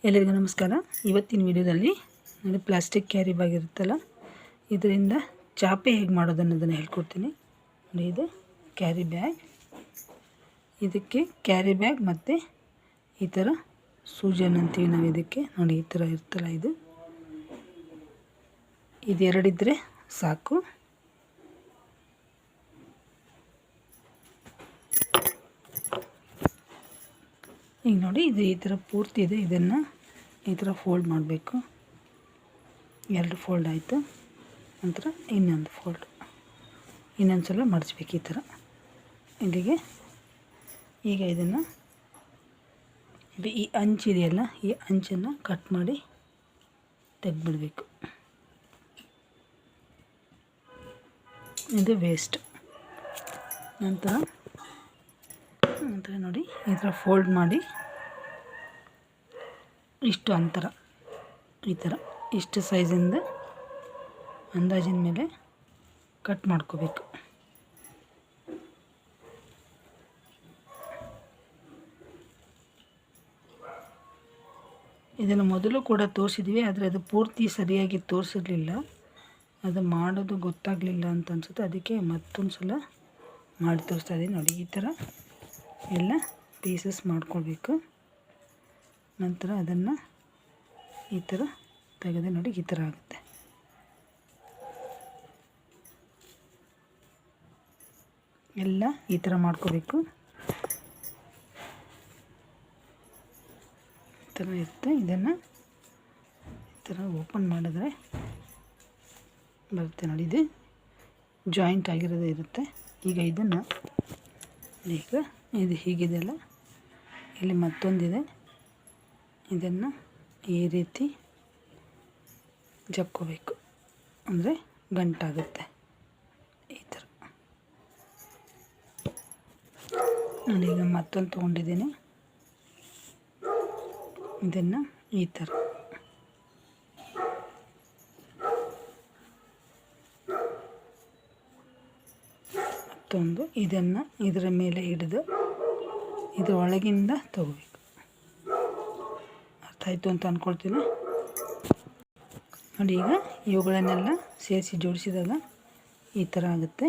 ಎಲ್ಲರಿಗೂ ನಮಸ್ಕಾರ. ಇವತ್ತಿನ ವಿಡಿಯೋದಲ್ಲಿ ನೋಡಿ ಪ್ಲಾಸ್ಟಿಕ್ ಕ್ಯಾರಿ ಬ್ಯಾಗ್ ಇರುತ್ತಲ್ಲ, ಇದರಿಂದ ಚಾಪೆ ಹೇಗೆ ಮಾಡೋದು ಅನ್ನೋದನ್ನು ಹೇಳ್ಕೊಡ್ತೀನಿ. ನೋಡಿ, ಇದು ಕ್ಯಾರಿ ಬ್ಯಾಗ್. ಇದಕ್ಕೆ ಕ್ಯಾರಿ ಬ್ಯಾಗ್ ಮತ್ತು ಈ ಥರ ಸೂಜನ್ ಅಂತೀವಿ ನಾವು ಇದಕ್ಕೆ. ನೋಡಿ, ಈ ಥರ ಇರ್ತಲ್ಲ, ಇದು ಎರಡಿದ್ದರೆ ಸಾಕು. ಈಗ ನೋಡಿ, ಇದು ಈ ಥರ ಪೂರ್ತಿ ಇದೆ. ಇದನ್ನು ಈ ಥರ ಫೋಲ್ಡ್ ಮಾಡಬೇಕು. ಎರಡು ಫೋಲ್ಡ್ ಆಯಿತು. ನಂತರ ಇನ್ನೊಂದು ಫೋಲ್ಡ್, ಇನ್ನೊಂದು ಸಲ ಮಡಚಬೇಕು ಈ ಥರ ಇಲ್ಲಿಗೆ. ಈಗ ಇದನ್ನು ಈ ಅಂಚಿದೆಯಲ್ಲ, ಈ ಅಂಚನ್ನು ಕಟ್ ಮಾಡಿ ತೆಗೆದುಬಿಡಬೇಕು. ಇದು ವೇಸ್ಟ್. ನಂತರ ನೋಡಿ, ಈ ಥರ ಫೋಲ್ಡ್ ಮಾಡಿ ಇಷ್ಟು ಅಂತರ, ಈ ಥರ ಇಷ್ಟು ಸೈಜಿಂದ ಅಂದಾಜಿನ ಮೇಲೆ ಕಟ್ ಮಾಡ್ಕೋಬೇಕು. ಇದನ್ನು ಮೊದಲು ಕೂಡ ತೋರಿಸಿದ್ವಿ, ಆದರೆ ಅದು ಪೂರ್ತಿ ಸರಿಯಾಗಿ ತೋರಿಸಿರಲಿಲ್ಲ. ಅದು ಮಾಡೋದು ಗೊತ್ತಾಗಲಿಲ್ಲ ಅಂತ ಅನಿಸುತ್ತೆ. ಅದಕ್ಕೆ ಮತ್ತೊಂದು ಸಲ ಮಾಡಿ ತೋರಿಸ್ತಾ ಇದ್ದೀನಿ. ನೋಡಿ, ಈ ಥರ ಎಲ್ಲ ಪೀಸಸ್ ಮಾಡ್ಕೊಳ್ಬೇಕು. ನಂತರ ಅದನ್ನು ಈ ಥರ ತೆಗೆದು ನೋಡಿ, ಈ ಥರ ಆಗುತ್ತೆ. ಎಲ್ಲ ಈ ಥರ ಮಾಡ್ಕೋಬೇಕು. ಈ ಥರ ಇರುತ್ತೆ. ಇದನ್ನು ಈ ಥರ ಓಪನ್ ಮಾಡಿದ್ರೆ ಬರುತ್ತೆ ನೋಡಿ. ಇದು ಜಾಯಿಂಟ್ ಆಗಿರೋದೇ ಇರುತ್ತೆ. ಈಗ ಇದನ್ನು ಇದು ಹೀಗಿದೆಯಲ್ಲ, ಇಲ್ಲಿ ಮತ್ತೊಂದಿದೆ. ಇದನ್ನು ಈ ರೀತಿ ಜಪ್ಕೋಬೇಕು, ಅಂದರೆ ಗಂಟಾಗುತ್ತೆ ಈ ಥರ. ನಾನೀಗ ಮತ್ತೊಂದು ತೊಗೊಂಡಿದ್ದೀನಿ. ಇದನ್ನು ಈ ಥರ ಮತ್ತೊಂದು, ಇದನ್ನು ಇದರ ಮೇಲೆ ಹಿಡಿದು ಇದರ ಒಳಗಿಂದ ತಗೋಬೇಕು. ಅರ್ಥ ಆಯಿತು ಅಂತ ಅಂದ್ಕೊಳ್ತೀನಿ. ನೋಡಿ, ಈಗ ಇವುಗಳನ್ನೆಲ್ಲ ಸೇರಿಸಿ ಜೋಡಿಸಿದಾಗ ಈ ಥರ ಆಗುತ್ತೆ.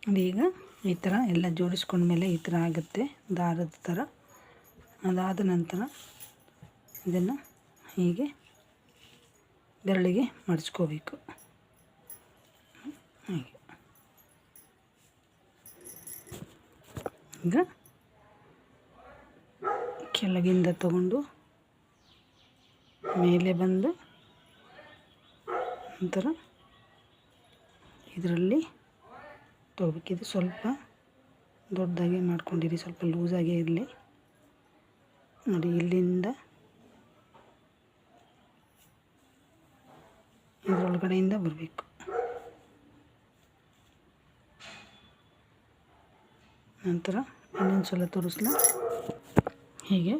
ನೋಡಿ, ಈಗ ಈ ಥರ ಎಲ್ಲ ಜೋಡಿಸ್ಕೊಂಡ್ಮೇಲೆ ಈ ಥರ ಆಗುತ್ತೆ, ದಾರದ ಥರ. ಅದಾದ ನಂತರ ಇದನ್ನು ಹೀಗೆ ಬೆರಳಿಗೆ ಮಡಚ್ಕೋಬೇಕು. ಹಾಗೆ ಈಗ ಕೆಳಗಿಂದ ತಗೊಂಡು ಮೇಲೆ ಬಂದು ನಂತರ ಇದರಲ್ಲಿ ತಗೋಬೇಕು. ಇದು ಸ್ವಲ್ಪ ದೊಡ್ಡದಾಗಿ ಮಾಡ್ಕೊಂಡಿರಿ, ಸ್ವಲ್ಪ ಲೂಸಾಗೇ ಇರಲಿ. ನೋಡಿ, ಇಲ್ಲಿಂದ ಇದರೊಳಗಡೆಯಿಂದ ಬರಬೇಕು. ನಂತರ ಇನ್ನೊಂದು ಸಲ ತೋರಿಸ್ಲಾ. ಹೀಗೆ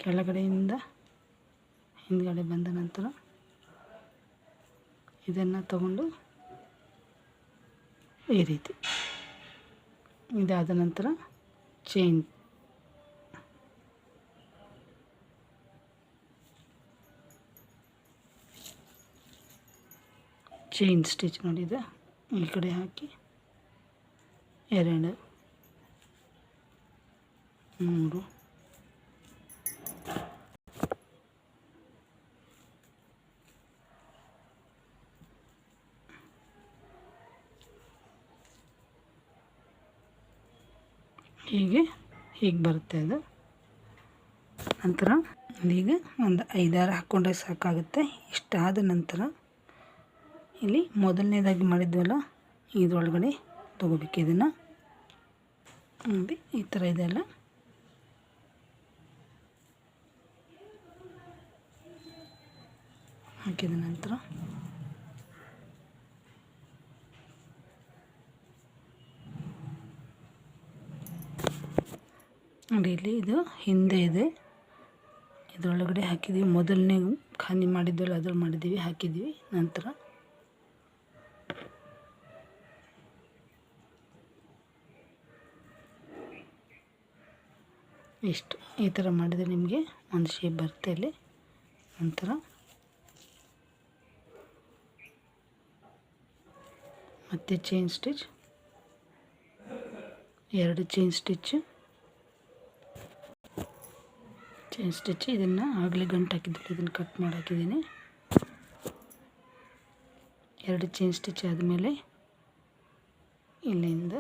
ಕೆಳಗಡೆಯಿಂದ ಹಿಂದ್ಗಡೆ ಬಂದ ನಂತರ ಇದನ್ನು ತಗೊಂಡು ಈ ರೀತಿ, ಇದಾದ ನಂತರ ಚೈನ್ ಸ್ಟಿಚ್ ನೋಡಿದೆ. ಈ ಕಡೆ ಹಾಕಿ 2 3 ಹೀಗೆ ಬರುತ್ತೆ ಅದು. ನಂತರ ಈಗ ಒಂದು 5-6 ಹಾಕ್ಕೊಂಡ್ರೆ ಸಾಕಾಗುತ್ತೆ. ಇಷ್ಟಾದ ನಂತರ ಇಲ್ಲಿ ಮೊದಲನೇದಾಗಿ ಮಾಡಿದ್ವಲ್ಲ, ಇದರೊಳಗಡೆ ತಗೋಬೇಕು. ಇದನ್ನು ನೋಡಿ, ಈ ಥರ ಇದೆಲ್ಲ ಹಾಕಿದ ನಂತರ ನೋಡಿ, ಇಲ್ಲಿ ಇದು ಹಿಂದೆ ಇದೆ, ಇದರೊಳಗಡೆ ಹಾಕಿದ್ದೀವಿ. ಮೊದಲನೇ ಖಾಲಿ ಮಾಡಿದ್ವಲ್ಲ, ಅದ್ರಲ್ಲಿ ಮಾಡಿದ್ದೀವಿ, ಹಾಕಿದ್ದೀವಿ. ನಂತರ ಇಷ್ಟು ಈ ಥರ ಮಾಡಿದರೆ ನಿಮಗೆ ಒಂದು ಶೇಪ್ ಬರುತ್ತೆ ಇಲ್ಲಿ. ನಂತರ ಮತ್ತೆ ಚೈನ್ ಸ್ಟಿಚ್, 2 ಚೈನ್ ಸ್ಟಿಚ್ ಇದನ್ನು ಆಗಲೇ ಗಂಟು ಹಾಕಿದ್ದಿಲ್ಲ, ಇದನ್ನು ಕಟ್ ಮಾಡಿ ಹಾಕಿದ್ದೀನಿ. 2 ಚೈನ್ ಸ್ಟಿಚ್ ಆದಮೇಲೆ ಇಲ್ಲಿಂದ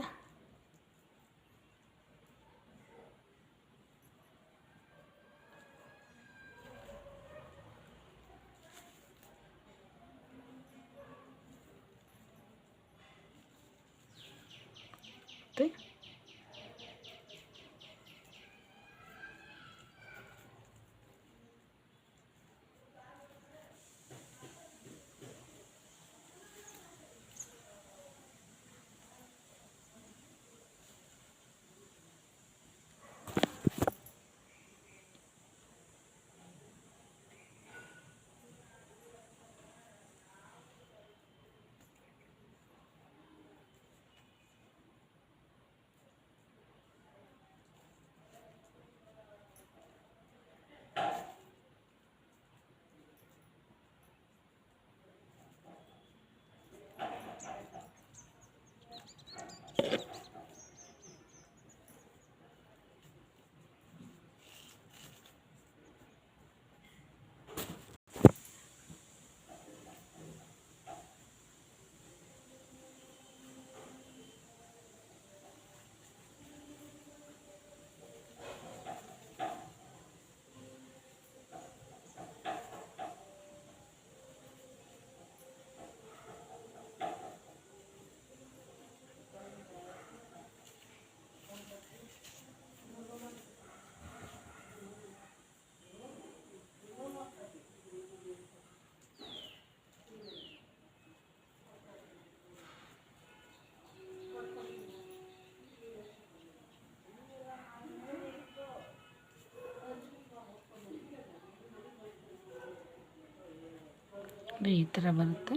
ಈ ಥರ ಬರುತ್ತೆ.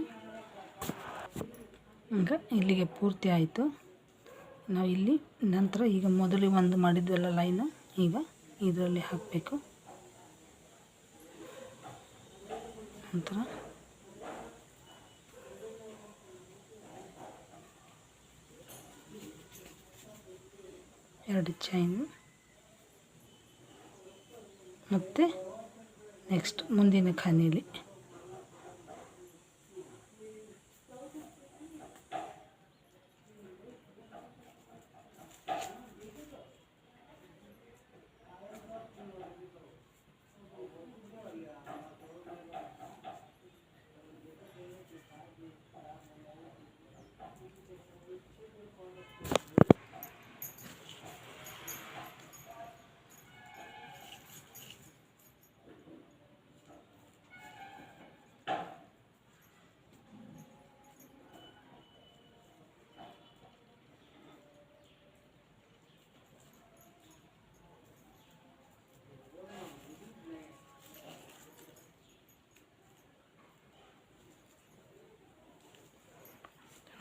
ಈಗ ಇಲ್ಲಿಗೆ ಪೂರ್ತಿ ಆಯಿತು. ನಾವು ಇಲ್ಲಿ ನಂತರ ಈಗ ಮೊದಲು ಒಂದು ಮಾಡಿದ್ವಲ್ಲ ಲೈನು, ಈಗ ಇದರಲ್ಲಿ ಹಾಕಬೇಕು. ನಂತರ ಎರಡು ಚೈನು ಮತ್ತು ನೆಕ್ಸ್ಟ್ ಮುಂದಿನ ಖಾನೆಯಲ್ಲಿ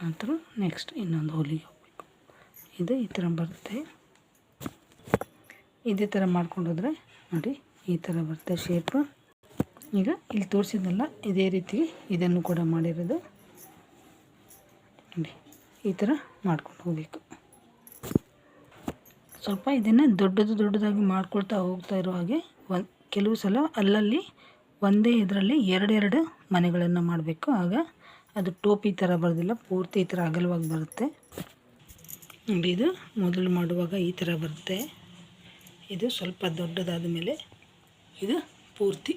ನಂತರ ನೆಕ್ಸ್ಟ್ ಇನ್ನೊಂದು ಹೋಲಿಗೆ ಹೋಗಬೇಕು. ಇದು ಈ ಥರ ಬರುತ್ತೆ. ಇದೇ ಥರ ಮಾಡ್ಕೊಂಡೋದ್ರೆ ನೋಡಿ ಈ ಥರ ಬರುತ್ತೆ ಶೇಪು. ಈಗ ಇಲ್ಲಿ ತೋರಿಸಿದ್ನಲ್ಲ ಇದೇ ರೀತಿ ಇದನ್ನು ಕೂಡ ಮಾಡಿರೋದು ನೋಡಿ, ಈ ಥರ ಮಾಡ್ಕೊಂಡು ಹೋಗಬೇಕು. ಸ್ವಲ್ಪ ಇದನ್ನು ದೊಡ್ಡದಾಗಿ ಮಾಡ್ಕೊಳ್ತಾ ಹೋಗ್ತಾ ಇರೋ ಹಾಗೆ ಕೆಲವು ಸಲ ಅಲ್ಲಲ್ಲಿ ಒಂದೇ ಇದರಲ್ಲಿ ಎರಡೆರಡು ಮನೆಗಳನ್ನು ಮಾಡಬೇಕು. ಆಗ ಅದು ಟೋಪಿ ಥರ ಬರೋದಿಲ್ಲ, ಪೂರ್ತಿ ಈ ಥರ ಅಗಲವಾಗಿ ಬರುತ್ತೆ ನೋಡಿ. ಇದು ಮೊದಲು ಮಾಡುವಾಗ ಈ ಥರ ಬರುತ್ತೆ. ಇದು ಸ್ವಲ್ಪ ದೊಡ್ಡದಾದ ಮೇಲೆ ಇದು ಪೂರ್ತಿ